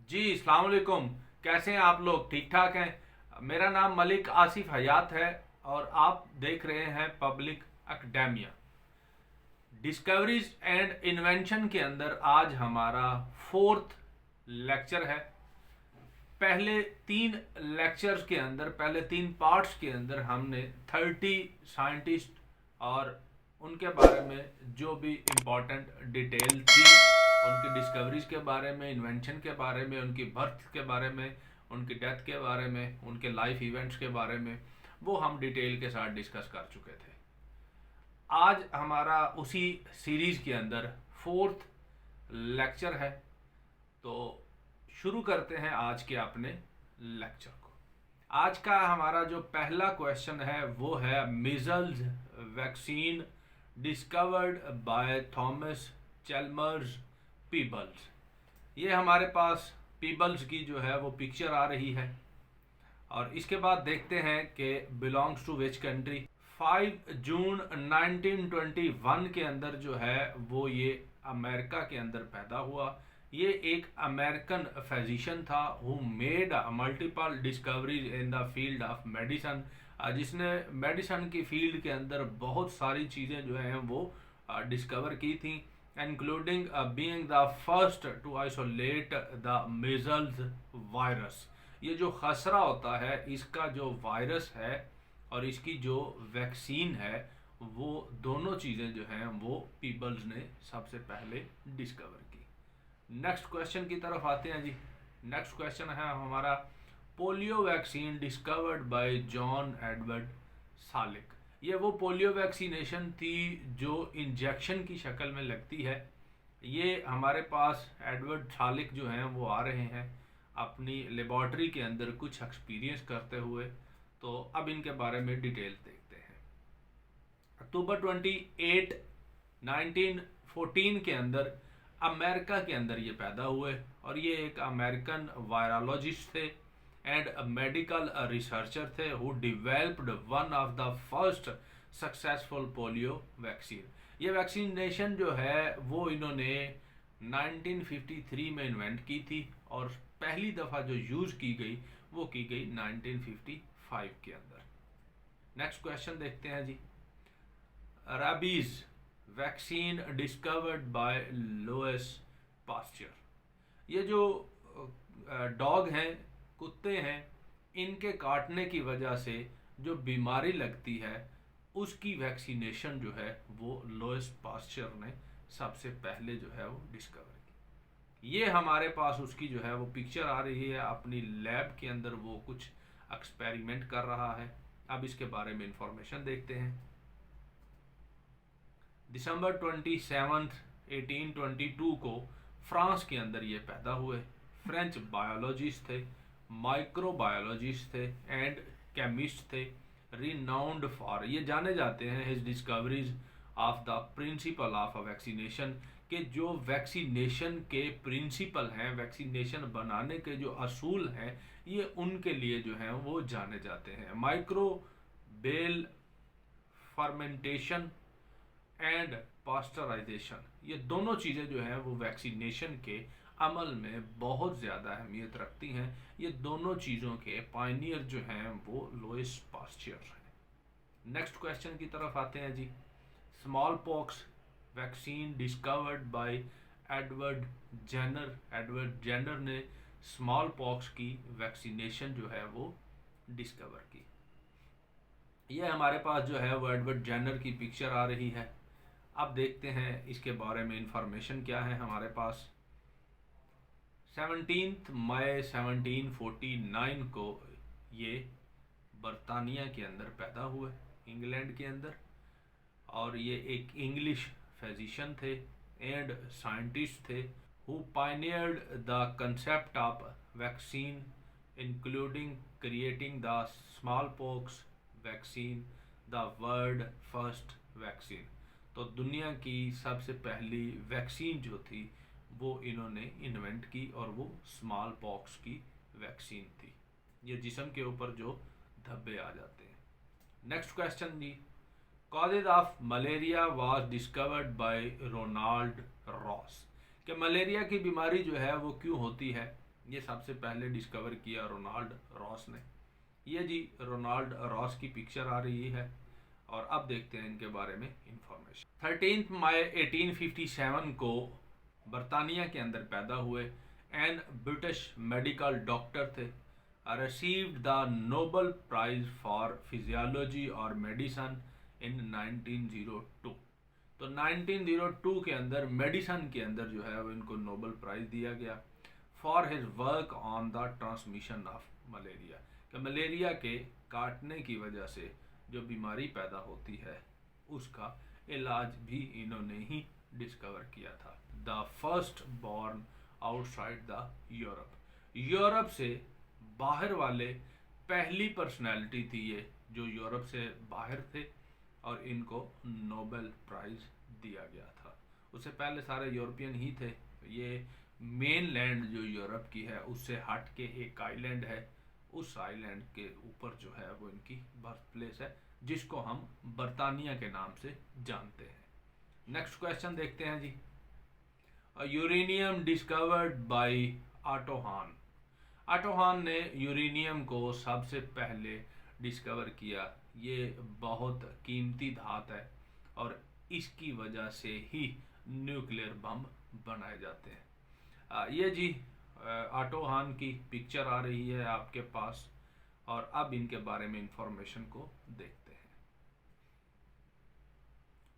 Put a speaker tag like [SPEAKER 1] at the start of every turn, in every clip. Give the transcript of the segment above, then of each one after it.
[SPEAKER 1] जी अस्सलाम वालेकुम। कैसे हैं आप लोग? ठीक ठाक हैं? मेरा नाम मलिक आसिफ हयात है और आप देख रहे हैं public academia. Discoveries and invention के अंदर आज हमारा फोर्थ लेक्चर है। पहले तीन लेक्चर्स के अंदर, पहले तीन पार्ट्स के अंदर हमने 30 साइंटिस्ट और उनके बारे में जो भी इम्पोर्टेंट डिटेल थी, उनकी डिस्कवरीज के बारे में, इन्वेंशन के बारे में, उनकी बर्थ के बारे में, उनकी डेथ के बारे में, उनके लाइफ इवेंट्स के बारे में, वो हम डिटेल के साथ डिस्कस कर चुके थे। आज हमारा उसी सीरीज के अंदर फोर्थ लेक्चर है। तो शुरू करते हैं आज के अपने लेक्चर को। आज का हमारा जो पहला क्वेश्चन है वो है measles vaccine discovered by Thomas Chalmers Peebles. ये हमारे पास पीबल्स की जो है वो पिक्चर आ रही है और इसके बाद देखते हैं कि बिलोंग्स टू विच कंट्री। 5 जून 1921 के अंदर जो है वो ये अमेरिका के अंदर पैदा हुआ। ये एक अमेरिकन फिजिशियन था who made multiple discoveries in the field of medicine, जिसने मेडिसन की फील्ड के अंदर बहुत सारी चीज़ें जो हैं वो डिस्कवर की थी, including being the first to isolate the measles virus. ये जो खसरा होता है इसका जो वायरस है और इसकी जो वैक्सीन है, वो दोनों चीज़ें जो हैं वो पीपल्स ने सबसे पहले डिस्कवर की। नेक्स्ट क्वेश्चन की तरफ आते हैं जी। नेक्स्ट क्वेश्चन है हमारा polio vaccine discovered bye John Edward Salik. ये वो पोलियो वैक्सीनेशन थी जो इंजेक्शन की शक्ल में लगती है। ये हमारे पास एडवर्ड सालिक जो हैं वो आ रहे हैं अपनी लेबॉर्ट्री के अंदर कुछ एक्सपीरियंस करते हुए। तो अब इनके बारे में डिटेल देखते हैं। अक्टूबर 28 1914 के अंदर अमेरिका के अंदर ये पैदा हुए और ये एक अमेरिकन वायरोलॉजिस्ट थे एंड मेडिकल रिसर्चर थे who developed one of the first successful polio vaccine. ये वैक्सीनेशन जो है वो इन्होंने 1953 में इन्वेंट की थी और पहली दफ़ा जो यूज़ की गई वो की गई 1955 के अंदर। नेक्स्ट क्वेश्चन देखते हैं जी। Rabies vaccine discovered by Louis Pasteur. ये जो डॉग हैं, कुत्ते हैं, इनके काटने की वजह से जो बीमारी लगती है उसकी वैक्सीनेशन जो है वो लुइस पास्चर ने सबसे पहले जो है वो डिस्कवर की। ये हमारे पास उसकी जो है वो पिक्चर आ रही है। अपनी लैब के अंदर वो कुछ एक्सपेरिमेंट कर रहा है। अब इसके बारे में इंफॉर्मेशन देखते हैं। दिसंबर 27 1822 को फ्रांस के अंदर ये पैदा हुए। फ्रेंच बायोलॉजिस्ट थे, माइक्रोबायोलॉजिस्ट थे एंड केमिस्ट थे। रिनाउंड फॉर, ये जाने जाते हैं his discoveries of the principle of vaccination, के जो वैक्सीनेशन के प्रिंसिपल हैं, वैक्सीनेशन बनाने के जो असूल हैं, ये उनके लिए जो हैं वो जाने जाते हैं। माइक्रोबेल फर्मेंटेशन एंड पास्चराइजेशन, ये दोनों चीज़ें जो हैं वो वैक्सीनेशन के अमल में बहुत ज़्यादा अहमियत रखती हैं। ये दोनों चीज़ों के पायनियर जो हैं वो लुइस पास्चर हैं। नेक्स्ट क्वेश्चन की तरफ आते हैं जी। Smallpox vaccine discovered by Edward Jenner. Edward Jenner ने स्मॉल पॉक्स की वैक्सीनेशन जो है वो डिस्कवर की। ये हमारे पास जो है वो एडवर्ड जेनर की पिक्चर आ रही है। अब देखते हैं इसके बारे में इंफॉर्मेशन क्या है हमारे पास। 17 मई 1749 को ये बरतानिया के अंदर पैदा हुए, इंग्लैंड के अंदर, और ये एक इंग्लिश फिजिशियन थे एंड साइंटिस्ट थे who pioneered the concept of vaccine including creating the small pox vaccine, the world first vaccine. तो दुनिया की सबसे पहली वैक्सीन जो थी वो इन्होंने इन्वेंट की और वो स्मॉल पॉक्स की वैक्सीन थी। ये जिस्म के ऊपर जो धब्बे आ जाते हैं। नेक्स्ट क्वेश्चन जी। Causes of malaria was discovered by Ronald Ross. कि मलेरिया की बीमारी जो है वो क्यों होती है, ये सबसे पहले डिस्कवर किया रोनाल्ड रॉस ने। ये जी रोनाल्ड रॉस की पिक्चर आ रही है और अब देखते हैं इनके बारे में इंफॉर्मेशन। 13 मई 1857 को बरतानिया के अंदर पैदा हुए। एन ब्रिटिश मेडिकल डॉक्टर थे। received the Nobel Prize for Physiology और Medicine in 1902। तो 1902 के अंदर मेडिसन के अंदर जो है वो इनको नोबेल प्राइज दिया गया for his work on the transmission of malaria, कि मलेरिया के काटने की वजह से जो बीमारी पैदा होती है उसका इलाज भी इन्होंने ही डिस्कवर किया था। The first born outside the Europe से बाहर वाले पहली पर्सनैलिटी थी ये जो यूरोप से बाहर थे और इनको नोबेल प्राइज दिया गया था। उससे पहले सारे यूरोपियन ही थे। ये मेन लैंड जो यूरोप की है उससे हट के एक आइलैंड है, उस आइलैंड के ऊपर जो है वो इनकी बर्थ प्लेस है जिसको हम बरतानिया के नाम से जानते हैं। नेक्स्ट क्वेश्चन देखते हैं जी। यूरेनियम डिस्कवर्ड बाय ऑटो हान। ऑटो हान ने यूरेनियम को सबसे पहले डिस्कवर किया। ये बहुत कीमती धात है और इसकी वजह से ही न्यूक्लियर बम बनाए जाते हैं। ये जी ऑटो हान की पिक्चर आ रही है आपके पास और अब इनके बारे में इंफॉर्मेशन को देखते हैं।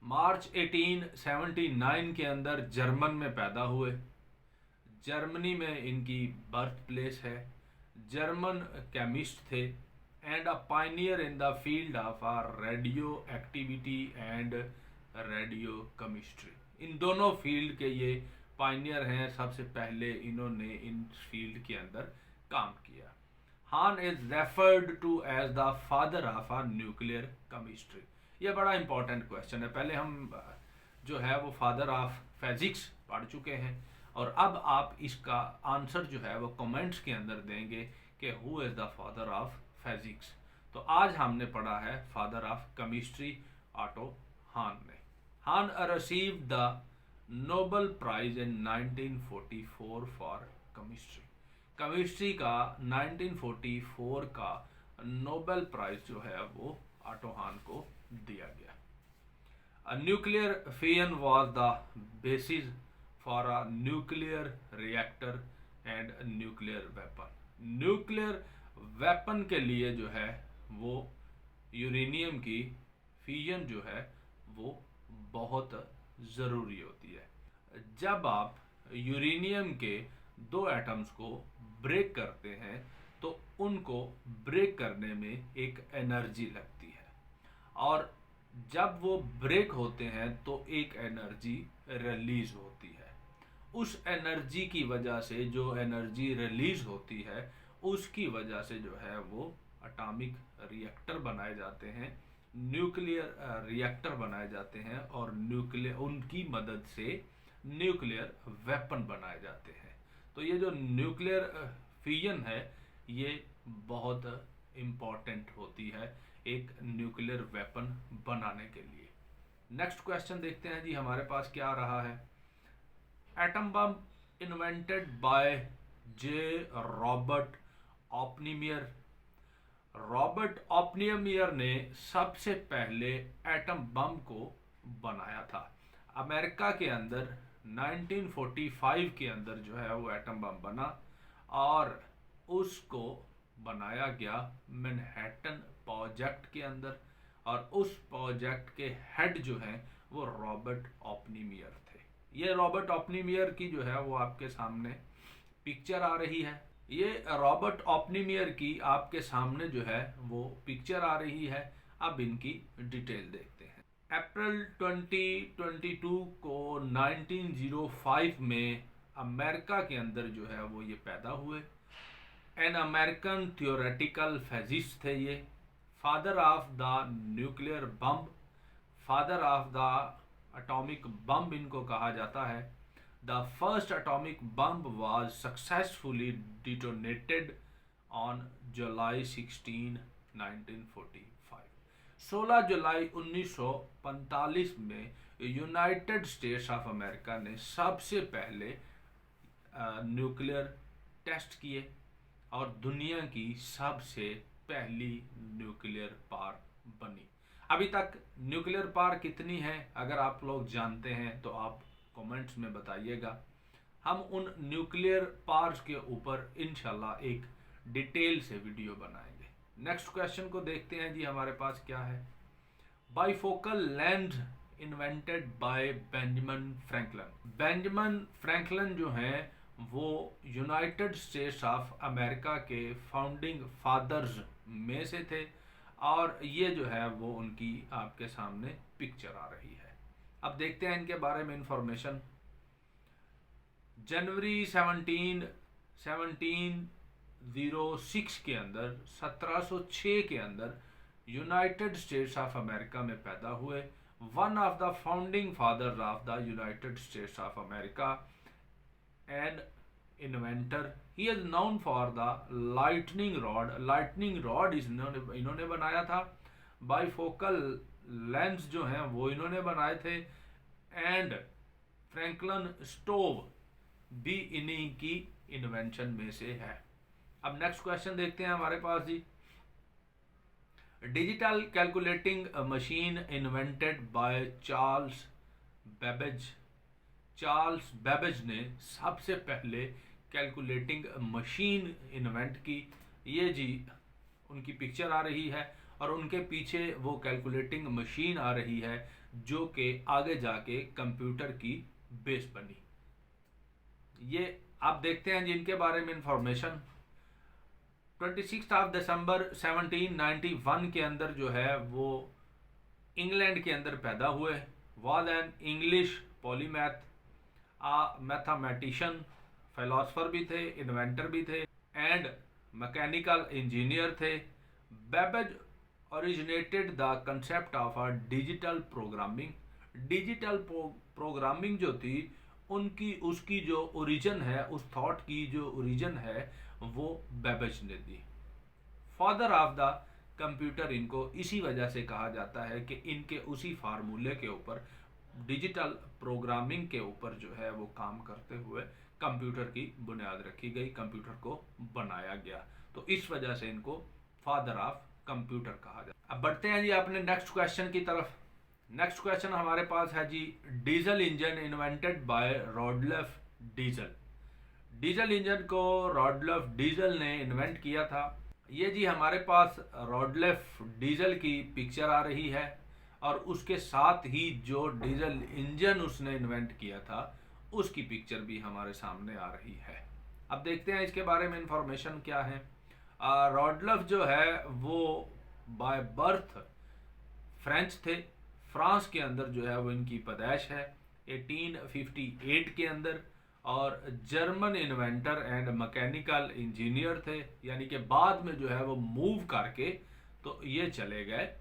[SPEAKER 1] मार्च 1879 के अंदर जर्मन में पैदा हुए। जर्मनी में इनकी बर्थ प्लेस है। जर्मन केमिस्ट थे and a pioneer in the field of radioactivity and radiochemistry. इन दोनों फील्ड के ये पायनियर हैं, सबसे पहले इन्होंने इन फील्ड के अंदर काम किया। Hahn is referred to as the father of a nuclear chemistry. ये बड़ा इंपॉर्टेंट क्वेश्चन है। पहले हम जो है वो फादर ऑफ फिजिक्स पढ़ चुके हैं और अब आप इसका आंसर जो है वो कमेंट्स के अंदर देंगे कि who is the father of physics. तो आज हमने पढ़ा है father of chemistry auto Hahn ने। Hahn received the Nobel prize in 1944 for chemistry. Chemistry का 1944 का नोबेल प्राइज जो है वो ऑटो हान को दिया गया। A nuclear fission was the basis for a nuclear reactor and a nuclear weapon। Nuclear weapon के लिए जो है वो यूरेनियम की फ्यूजन जो है वो बहुत ज़रूरी होती है। जब आप यूरेनियम के दो एटम्स को ब्रेक करते हैं तो उनको ब्रेक करने में एक एनर्जी लगती है और जब वो ब्रेक होते हैं तो एक एनर्जी रिलीज होती है। उस एनर्जी की वजह से जो एनर्जी रिलीज होती है उसकी वजह से जो है वो एटॉमिक रिएक्टर बनाए जाते हैं, न्यूक्लियर रिएक्टर बनाए जाते हैं और न्यूक्लियर उनकी मदद से न्यूक्लियर वेपन बनाए जाते हैं। तो ये जो न्यूक्लियर फ्यूजन है ये बहुत इम्पॉर्टेंट होती है एक न्यूक्लियर वेपन बनाने के लिए। नेक्स्ट क्वेश्चन देखते हैं जी हमारे पास क्या रहा है। Atom bomb invented by J Robert Oppenheimer. Robert Oppenheimer ने सबसे पहले एटम बम को बनाया था। अमेरिका के अंदर 1945 के अंदर जो है वो एटम बम बना और उसको बनाया गया मैनहट्टन प्रोजेक्ट के अंदर और उस प्रोजेक्ट के हेड जो हैं वो रॉबर्ट ओपनहीमर थे। ये रॉबर्ट ओपनहीमर की जो है वो आपके सामने पिक्चर आ रही है। ये रॉबर्ट ओपनहीमर की आपके सामने जो है वो पिक्चर आ रही है। अब इनकी डिटेल देखते हैं। अप्रैल 2022 को 1905 में अमेरिका के अंदर जो है वो ये पैदा हुए। एन अमेरिकन थियोरेटिकल फिजिस्ट थे ये। Father of the nuclear bomb, father of the atomic bomb इनको कहा जाता है। The first atomic bomb was successfully detonated on July 16, 1945। 16 जुलाई 1945 में यूनाइटेड स्टेट्स ऑफ अमेरिका ने सबसे पहले न्यूक्लियर टेस्ट किए और दुनिया की सबसे पहली न्यूक्लियर पावर बनी। अभी तक न्यूक्लियर पावर कितनी है अगर आप लोग जानते हैं तो आप कमेंट्स में बताइएगा। हम उन न्यूक्लियर पावर्स के ऊपर इंशाल्लाह एक डिटेल से वीडियो बनाएंगे। नेक्स्ट क्वेश्चन को देखते हैं जी, हमारे पास क्या है। Bifocal lens invented by Benjamin Franklin. Benjamin Franklin जो हैं वो यूनाइटेड स्टेट्स ऑफ अमेरिका के फाउंडिंग फादर्स में से थे और ये जो है वो उनकी आपके सामने पिक्चर आ रही है। अब देखते हैं इनके बारे में इंफॉर्मेशन। जनवरी 1706 के अंदर 1706 के अंदर यूनाइटेड स्टेट्स ऑफ अमेरिका में पैदा हुए। One of the founding father of the United states of America and inventor. He is known for the lightning rod. Lightning rod इन्होंने बनाया था। बाइफोकल लेंस जो हैं वो इन्होंने बनाए थे एंड फ्रैंकलिन स्टोव भी इन्हीं की इन्वेंशन में से है। अब नेक्स्ट क्वेश्चन देखते हैं हमारे पास जी। Digital calculating machine invented by Charles Babbage. Charles Babbage ने सबसे पहले कैलकुलेटिंग मशीन इन्वेंट की। ये जी उनकी पिक्चर आ रही है और उनके पीछे वो कैलकुलेटिंग मशीन आ रही है जो कि आगे जाके कंप्यूटर की बेस बनी। ये आप देखते हैं जिनके बारे में इंफॉर्मेशन। 26 दिसंबर 1791 के अंदर जो है वो इंग्लैंड के अंदर पैदा हुए। Was an English polymath, mathematician, philosopher भी थे, इन्वेंटर भी थे एंड मैकेनिकल इंजीनियर थे। Babbage originated the concept of a digital programming. Digital programming जो थी उसकी जो ओरिजिन है, उस थॉट की जो ओरिजिन है वो बेबेज ने दी। फादर ऑफ द कंप्यूटर इनको इसी वजह से कहा जाता है कि इनके उसी फार्मूले के ऊपर, डिजिटल प्रोग्रामिंग के ऊपर जो है वो काम करते हुए कंप्यूटर की बुनियाद रखी गई, कंप्यूटर को बनाया गया। तो इस वजह से इनको फादर ऑफ कंप्यूटर कहा जाता है। अब बढ़ते हैं जी अपने नेक्स्ट क्वेश्चन की तरफ। नेक्स्ट क्वेश्चन हमारे पास है जी, diesel engine invented by Rudolf Diesel. Diesel engine को रॉडल्फ डीजल ने इन्वेंट किया था। ये जी हमारे पास रॉडल्फ डीजल की पिक्चर आ रही है और उसके साथ ही जो डीजल इंजन उसने इन्वेंट किया था उसकी पिक्चर भी हमारे सामने आ रही है। अब देखते हैं इसके बारे में इंफॉर्मेशन क्या है। रॉडल्फ जो है वो बाय बर्थ फ्रेंच थे। फ्रांस के अंदर जो है वो इनकी पैदाइश है 1858 के अंदर और German inventor and mechanical engineer थे। यानी कि बाद में जो है वो मूव करके तो ये चले गए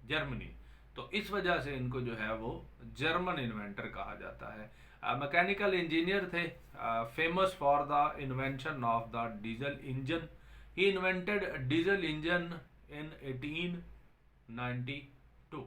[SPEAKER 1] जर्मनी, तो इस वजह से इनको जो है वो जर्मन इन्वेंटर कहा जाता है। मैकेनिकल इंजीनियर थे, famous for the invention of the diesel engine. He invented diesel engine in 1892।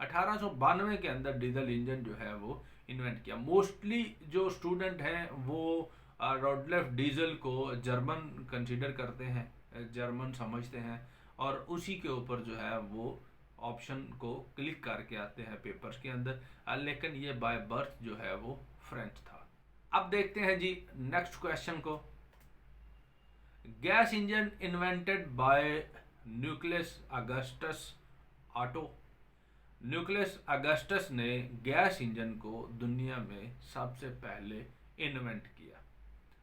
[SPEAKER 1] 1892 के अंदर डीजल इंजन जो है वो इन्वेंट किया। मोस्टली जो स्टूडेंट हैं वो रॉडल्फ डीजल को जर्मन कंसीडर करते हैं, जर्मन समझते हैं और उसी के ऊपर जो है वो ऑप्शन को क्लिक करके आते हैं पेपर्स के अंदर, लेकिन ये बाय बर्थ जो है वो फ्रेंच था। अब देखते हैं जी नेक्स्ट क्वेश्चन को। Gas engine invented bye nucleus Augustus auto. Nucleus Augustus ने गैस इंजन को दुनिया में सबसे पहले इन्वेंट किया।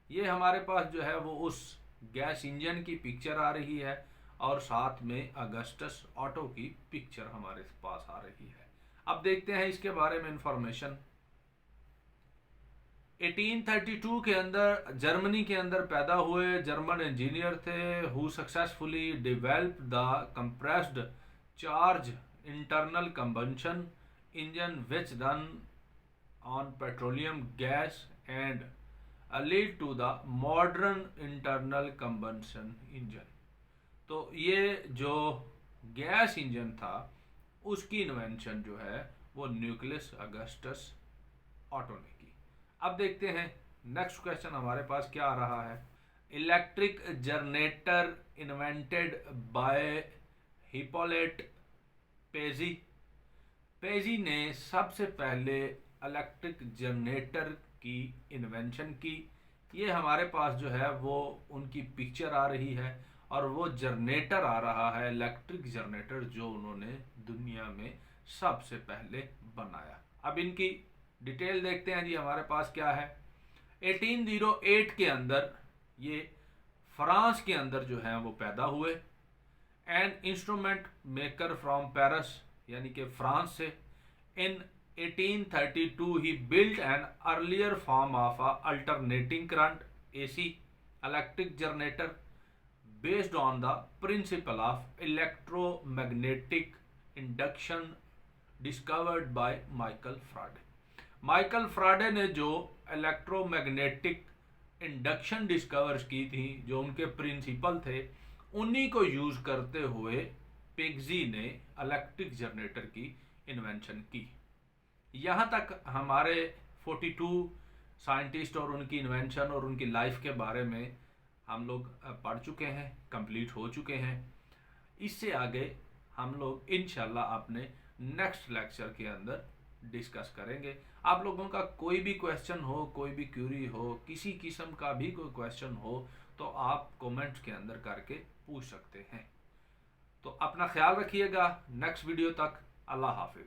[SPEAKER 1] ये हमारे पास जो है वो उस गैस इंजन की पिक्चर आ रही है और साथ में अगस्टस ऑटो की पिक्चर हमारे पास आ रही है। अब देखते हैं इसके बारे में इंफॉर्मेशन। 1832 के अंदर जर्मनी के अंदर पैदा हुए जर्मन इंजीनियर थे who successfully developed the compressed charge internal combustion engine which run on petroleum gas and lead to the modern internal combustion engine. तो ये जो गैस इंजन था उसकी इन्वेंशन जो है वो न्यूक्लियस अगस्टस ऑटो ने की। अब देखते हैं नेक्स्ट क्वेश्चन हमारे पास क्या आ रहा है, इलेक्ट्रिक जनरेटर इन्वेंटेड बाय हिप्पोलिट पेजी। पेजी ने सबसे पहले इलेक्ट्रिक जनरेटर की इन्वेंशन की। ये हमारे पास जो है वो उनकी पिक्चर आ रही है और वो जनरेटर आ रहा है, इलेक्ट्रिक जनरेटर, जो उन्होंने दुनिया में सबसे पहले बनाया। अब इनकी डिटेल देखते हैं जी। हमारे पास क्या है, 1808 के अंदर ये फ्रांस के अंदर जो है वो पैदा हुए। An instrument maker from Paris, यानी कि फ्रांस से। इन 1832 he built an earlier form of a alternating current AC electric generator based on the principle of electromagnetic induction discovered by Michael Faraday। Michael फ्राडे ने जो इलेक्ट्रोमैग्नेटिक इंडक्शन डिस्कवर की थी, जो उनके principal थे, उन्हीं को यूज करते हुए पिग्जी ने इलेक्ट्रिक जनरेटर की इन्वेंशन की। यहाँ तक हमारे 42 साइंटिस्ट और उनकी इन्वेंशन और उनकी लाइफ के बारे में हम लोग पढ़ चुके हैं, कंप्लीट हो चुके हैं। इससे आगे हम लोग इंशाल्लाह अपने नेक्स्ट लेक्चर के अंदर डिस्कस करेंगे। आप लोगों का कोई भी क्वेश्चन हो, कोई भी क्यूरी हो, किसी किस्म का भी कोई क्वेश्चन हो, तो आप कमेंट के अंदर करके पूछ सकते हैं। तो अपना ख्याल रखिएगा। नेक्स्ट वीडियो तक अल्लाह हाफिज।